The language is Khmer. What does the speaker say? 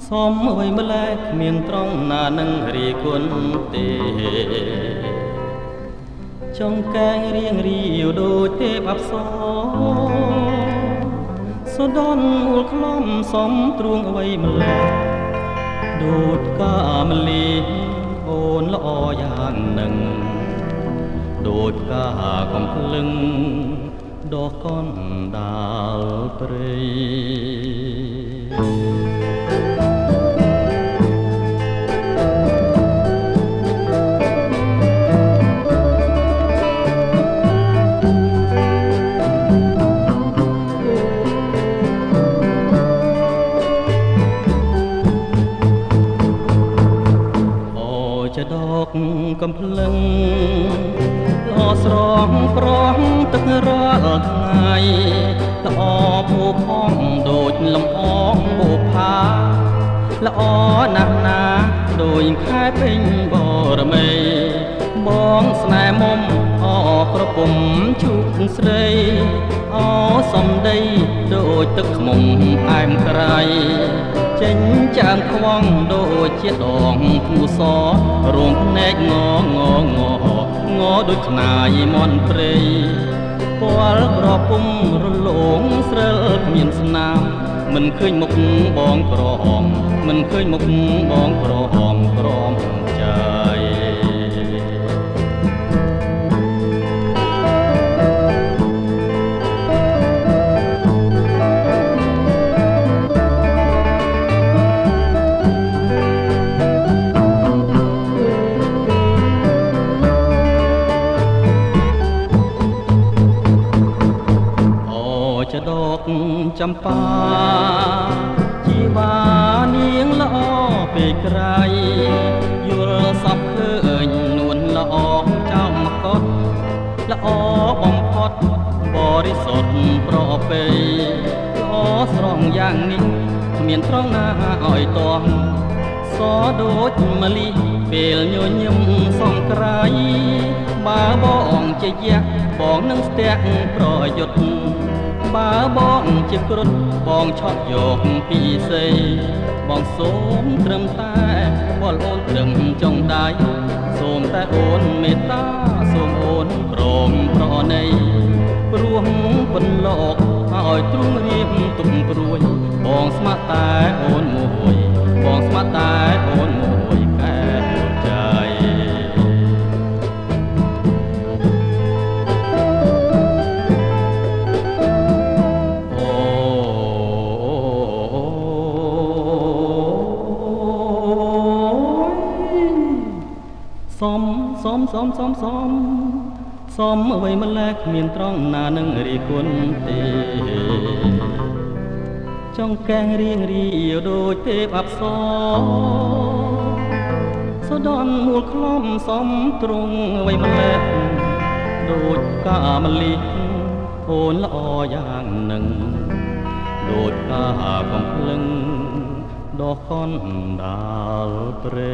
សំអ្វីម្លេះគ្មានត្រង់ណានឹងរីគុណទេចង់កែងរៀងរាវដូចទេពអប្សរសូដនមូលខ្លំសំទ្រួងអ្វីម្លេះដូចកាមលីអូនល្អយ៉ាងនឹងដូចកាកំភ្លឹងដកកនដាលព្រៃដកកំភ្លឹងល្អស្រងប្រងទឹករាល់ថ្ងៃល្អពូផងដូចលំអងបុផាល្អណាស់ណាដូចខែពេញបរមីបងស្នេហ៍មុំអប្រពំជូកស្រីអសំដីដូចទឹកខ្មុំផ្អែមក្រៃចេញចាងខ្វងដូចជាដងគូសរោងភ្នែកងដូចខ្នាយមន់ព្រៃពាល់ប្រពុំរលោងស្រិលគ្មានស្នាមមិនឃើញមុខបងក្រហមមិនឃើញមុខបងក្រហមក្រមใจដកចំបាជីវានាងល្អពេកក្រៃយល់សពឃើញនួនល្អចំកត់ល្អបំផុតបរិសុទ្ធប្រពៃល្អស្រងយ៉ាងនេះគ្មានត្រង់ណាឲ្យតោះសដូចមលិពេលញញឹមសំក្រៃបើបងជាយៈបងនឹងស្ទាក់ប្រយុទ្ធបើបងជាគ្រុឌបងឆក់យកពីសីបងសូមត្រឹមតែបលអូនត្រឹមចុងដៃសូមតែអូនមេត្តាសូមអូនព្រមប្រណីព្រោះពន្លកឲ្យទ្រង់រៀបទុកព្រួយបងស្ម័គ្រតែអូនមួយបងស្ម័គ្រតែអូនមួយកែใจសំអ្វីម្លេះគ្មានត្រង់ណានឹងរីគុណទេចង់កែងរៀងរាវដូចទេពអប្សរសូដនមូលខ្លំសំទ្រង់អ្វីម្លេះដូចកាមលិអូនល្អយ៉ាងនឹងដូចកាកំភ្លឹងដកកនដាលព្រៃ